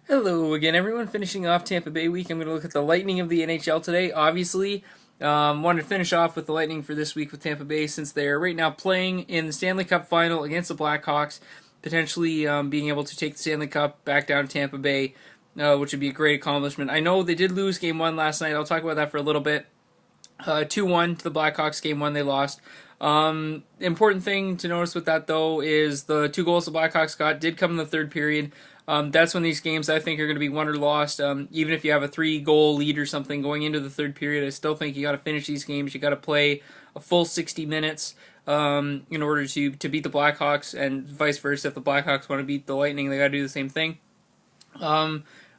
Hello again, everyone. Finishing off Tampa Bay week, I'm going to look at the Lightning of the NHL today. Obviously, wanted to finish off with the Lightning for this week with Tampa Bay since they're right now playing in the Stanley Cup final against the Blackhawks, potentially being able to take the Stanley Cup back down to Tampa Bay, which would be a great accomplishment. I know they did lose Game 1 last night. I'll talk about that for a little bit. 2-1 to the Blackhawks. Game 1 they lost. Important thing to notice with that, though, is the 2 goals the Blackhawks got did come in the third period. That's when these games, I think, are going to be won or lost. Even if you have a 3-goal lead or something going into the third period, I still think you got to finish these games. You got to play a full 60 minutes in order to beat the Blackhawks, and vice versa. If the Blackhawks want to beat the Lightning, they got to do the same thing.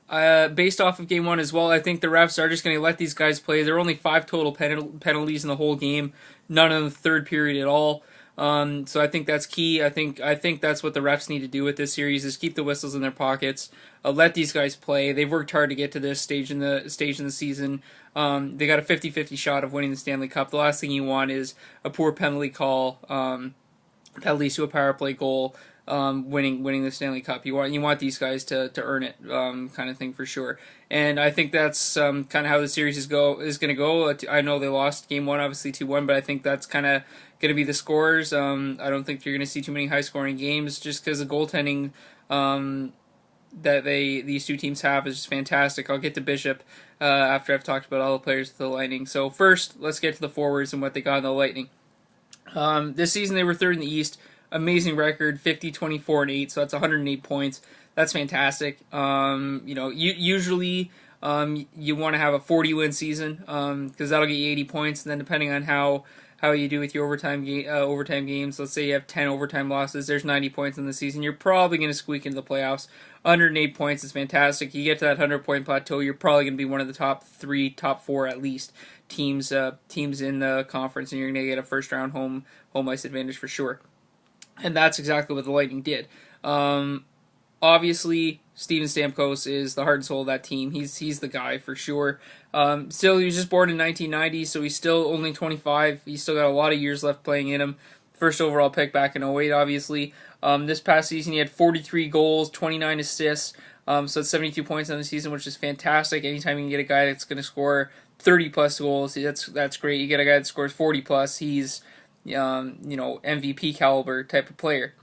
Based off of Game 1 as well, I think the refs are just going to let these guys play. There are only 5 total penalties in the whole game, none in the third period at all. So I think that's key. I think that's what the refs need to do with this series is keep the whistles in their pockets, let these guys play. They've worked hard to get to this stage in the season. They got a 50-50 shot of winning the Stanley Cup. The last thing you want is a poor penalty call that leads to a power play goal. Winning the Stanley Cup. You want these guys to earn it, kind of thing for sure. And I think that's kind of how the series is going to go. I know they lost Game 1, obviously 2-1, but I think that's kind of going to be the scores. I don't think you're going to see too many high scoring games just because the goaltending that these two teams have is just fantastic. I'll get to Bishop after I've talked about all the players of the Lightning. So first, let's get to the forwards and what they got in the Lightning. This season they were third in the East. Amazing record, 50, 24, and 8, so that's 108 points. That's fantastic. Usually you want to have a 40-win season because that'll get you 80 points, and then depending on how you do with your overtime games, let's say you have 10 overtime losses, there's 90 points in the season, you're probably going to squeak into the playoffs. 108 points is fantastic. You get to that 100-point plateau, you're probably going to be one of the top 3, top 4 at least teams in the conference, and you're going to get a first-round home ice advantage for sure. And that's exactly what the Lightning did. Obviously, Steven Stamkos is the heart and soul of that team. He's the guy for sure. Still, he was just born in 1990, so he's still only 25. He's still got a lot of years left playing in him. First overall pick back in 08, obviously. This past season, he had 43 goals, 29 assists, so it's 72 points on the season, which is fantastic. Anytime you can get a guy that's going to score 30-plus goals, that's great. You get a guy that scores 40-plus, he's MVP caliber type of player.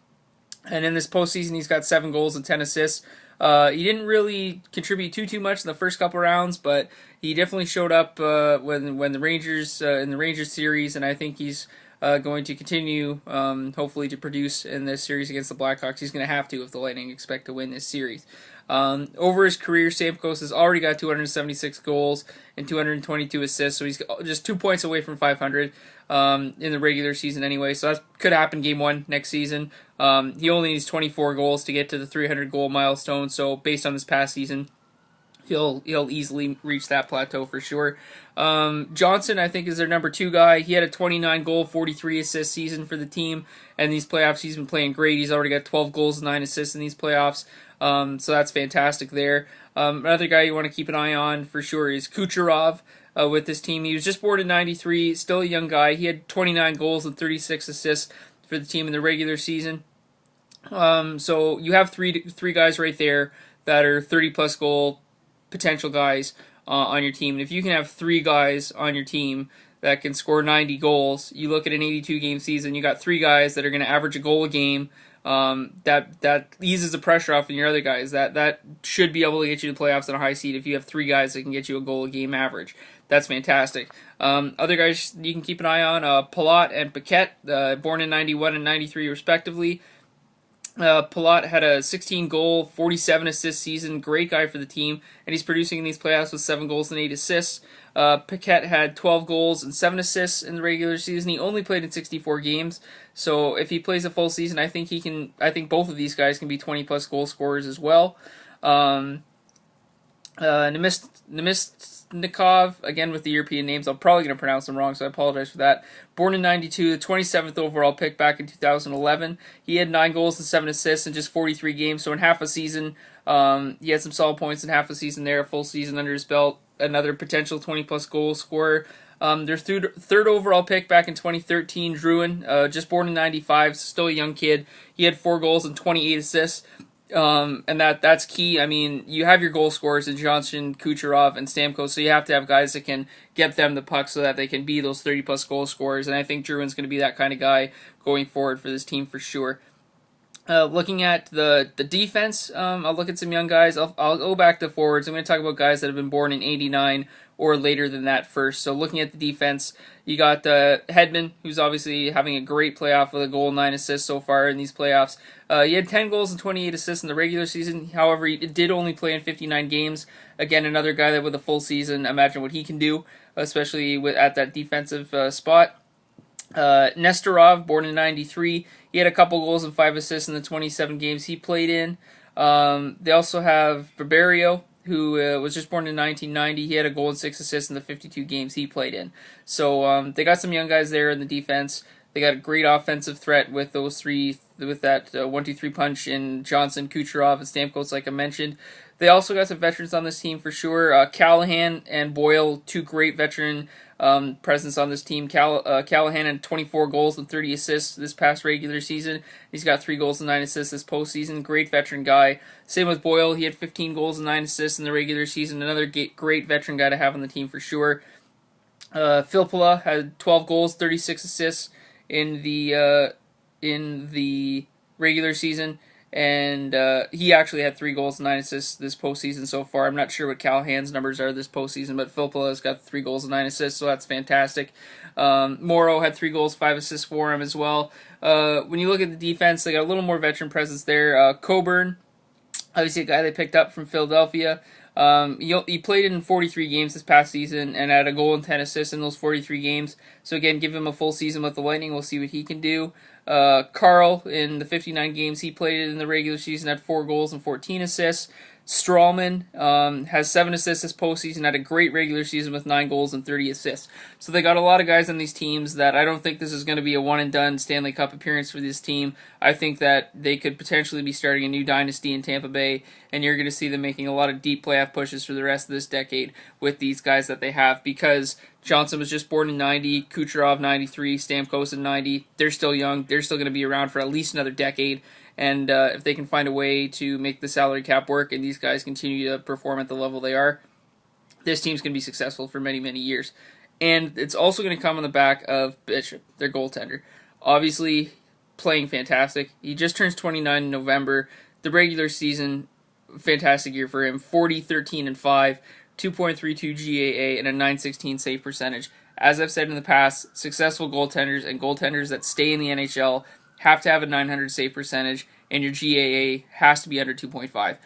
And in this postseason, he's got 7 goals and 10 assists. He didn't really contribute too much in the first couple rounds, but he definitely showed up when the Rangers in the Rangers series, and I think he's going to continue, hopefully, to produce in this series against the Blackhawks. He's going to have to if the Lightning expect to win this series. Over his career, Stamkos has already got 276 goals and 222 assists, so he's just 2 points away from 500 in the regular season anyway, so that could happen Game 1 next season. He only needs 24 goals to get to the 300-goal milestone, so based on this past season, he'll easily reach that plateau for sure. Johnson, I think, is their number 2 guy. He had a 29-goal, 43-assist season for the team, and these playoffs he's been playing great. He's already got 12 goals and 9 assists in these playoffs, so that's fantastic there. Another guy you want to keep an eye on for sure is Kucherov with this team. He was just born in 93, still a young guy. He had 29 goals and 36 assists for the team in the regular season. So you have three guys right there that are 30-plus goal potential guys on your team. And if you can have 3 guys on your team that can score 90 goals, you look at an 82-game season, you got 3 guys that are going to average a goal a game. That eases the pressure off in your other guys. That should be able to get you to playoffs in a high seed if you have 3 guys that can get you a goal a game average. That's fantastic. Other guys you can keep an eye on, Palat and Paquette, born in 91 and 93 respectively. Palat had a 16-goal, 47-assist season. Great guy for the team, and he's producing in these playoffs with 7 goals and 8 assists. Paquette had 12 goals and 7 assists in the regular season. He only played in 64 games, so if he plays a full season, I think both of these guys can be 20-plus goal scorers as well. Nemestnikov, again with the European names, I'm probably going to pronounce them wrong, so I apologize for that. Born in 92, the 27th overall pick back in 2011. He had 9 goals and 7 assists in just 43 games, so in half a season, he had some solid points in half a season there, a full season under his belt. Another potential 20-plus goal scorer. Their third overall pick back in 2013, Druin, just born in 95, still a young kid. He had 4 goals and 28 assists. And that's key. I mean, you have your goal scorers in Johnson, Kucherov, and Stamkos, so you have to have guys that can get them the puck so that they can be those 30-plus goal scorers, and I think Drouin's going to be that kind of guy going forward for this team for sure. Looking at the defense, I'll look at some young guys. I'll go back to forwards. I'm going to talk about guys that have been born in '89 or later than that first. So looking at the defense, you got Hedman, who's obviously having a great playoff with a goal and 9 assists so far in these playoffs. He had 10 goals and 28 assists in the regular season. However, he did only play in 59 games. Again, another guy that with a full season, imagine what he can do, especially at that defensive spot. Nestorov, born in '93, he had a couple goals and 5 assists in the 27 games he played in. They also have Barberio, who was just born in 1990. He had a goal and 6 assists in the 52 games he played in. So they got some young guys there in the defense. They got a great offensive threat with those three, with that 1-2-3 punch in Johnson, Kucherov, and Stamkos, like I mentioned. They also got some veterans on this team for sure. Callahan and Boyle, two great veteran presence on this team. Callahan had 24 goals and 30 assists this past regular season. He's got 3 goals and 9 assists this postseason. Great veteran guy. Same with Boyle. He had 15 goals and 9 assists in the regular season. Another great veteran guy to have on the team for sure. Filppula had 12 goals, 36 assists in the regular season. And he actually had 3 goals and 9 assists this postseason so far. I'm not sure what Callahan's numbers are this postseason, but Filppula's got 3 goals and 9 assists, so that's fantastic. Morrow had 3 goals, 5 assists for him as well. When you look at the defense, they got a little more veteran presence there. Coburn, obviously a guy they picked up from Philadelphia. He played in 43 games this past season and had a goal and 10 assists in those 43 games. So again, give him a full season with the Lightning. We'll see what he can do. Carl, in the 59 games he played in the regular season, had 4 goals and 14 assists. Strawman has 7 assists this postseason, had a great regular season with 9 goals and 30 assists. So they got a lot of guys on these teams that I don't think this is going to be a one-and-done Stanley Cup appearance for this team. I think that they could potentially be starting a new dynasty in Tampa Bay, and you're going to see them making a lot of deep playoff pushes for the rest of this decade with these guys that they have, because Johnson was just born in '90, Kucherov 93, Stamkos in '90. They're still young. They're still going to be around for at least another decade. And if they can find a way to make the salary cap work and these guys continue to perform at the level they are, this team's going to be successful for many, many years. And it's also going to come on the back of Bishop, their goaltender. Obviously, playing fantastic. He just turns 29 in November. The regular season, fantastic year for him. 40, 13, and 5, 2.32 GAA, and a .916 save percentage. As I've said in the past, successful goaltenders and goaltenders that stay in the NHL have to have a .900 save percentage, and your GAA has to be under 2.5.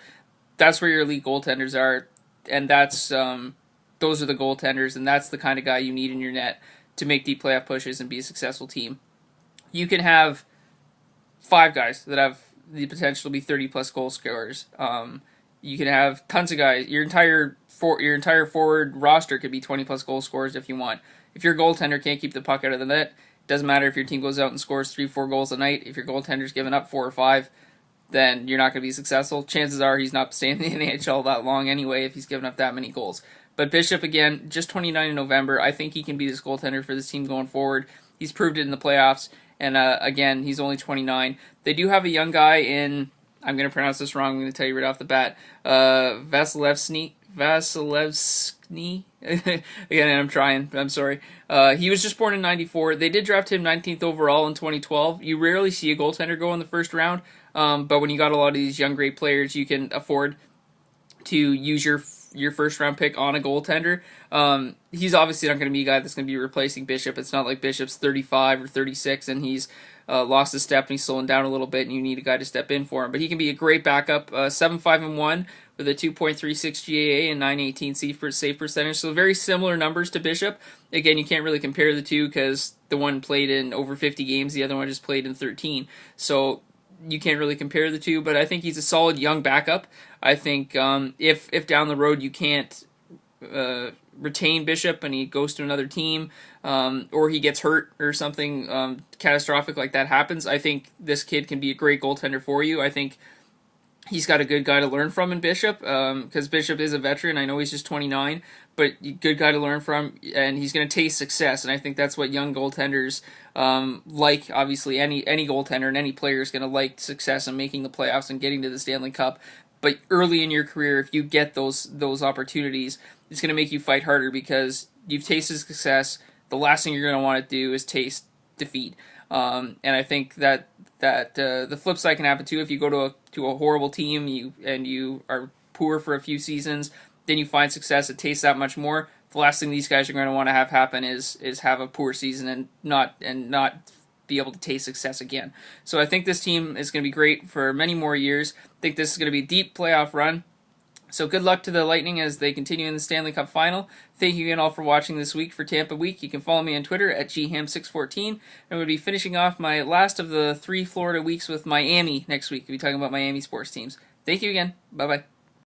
That's where your elite goaltenders are, and those are the goaltenders, and that's the kind of guy you need in your net to make deep playoff pushes and be a successful team. You can have 5 guys that have the potential to be 30-plus goal scorers. You can have tons of guys. Your entire forward roster could be 20-plus goal scorers if you want. If your goaltender can't keep the puck out of the net, doesn't matter if your team goes out and scores 3-4 goals a night. If your goaltender's giving up 4 or 5, then you're not going to be successful. Chances are he's not staying in the NHL that long anyway if he's giving up that many goals. But Bishop, again, just 29 in November. I think he can be this goaltender for this team going forward. He's proved it in the playoffs. And again, he's only 29. They do have a young guy in, I'm going to pronounce this wrong, I'm going to tell you right off the bat, Vasilevsky. Again, I'm trying. I'm sorry. He was just born in '94. They did draft him 19th overall in 2012. You rarely see a goaltender go in the first round, but when you got a lot of these young great players, you can afford to use your first round pick on a goaltender. He's obviously not going to be a guy that's going to be replacing Bishop. It's not like Bishop's 35 or 36 and he's lost his step and he's slowing down a little bit and you need a guy to step in for him. But he can be a great backup. 7-5-1 with a 2.36 GAA and 918 save percentage. So very similar numbers to Bishop. Again, you can't really compare the two because the one played in over 50 games, the other one just played in 13. So you can't really compare the two, but I think he's a solid young backup. I think if down the road you can't retain Bishop and he goes to another team or he gets hurt or something catastrophic like that happens, I think this kid can be a great goaltender for you. I think he's got a good guy to learn from in Bishop, because Bishop is a veteran. I know he's just 29, but good guy to learn from, and he's going to taste success. And I think that's what young goaltenders like. Obviously, any goaltender and any player is going to like success and making the playoffs and getting to the Stanley Cup. But early in your career, if you get those opportunities, it's going to make you fight harder because you've tasted success. The last thing you're going to want to do is taste defeat. And I think that the flip side can happen too. If you go to a horrible team, you are poor for a few seasons, then you find success. It tastes that much more. The last thing these guys are going to want to have happen is have a poor season and not be able to taste success again. So I think this team is going to be great for many more years. I think this is going to be a deep playoff run. So good luck to the Lightning as they continue in the Stanley Cup Final. Thank you again all for watching this week for Tampa Week. You can follow me on Twitter at GHAM614. And we'll be finishing off my last of the 3 Florida weeks with Miami next week. We'll be talking about Miami sports teams. Thank you again. Bye-bye.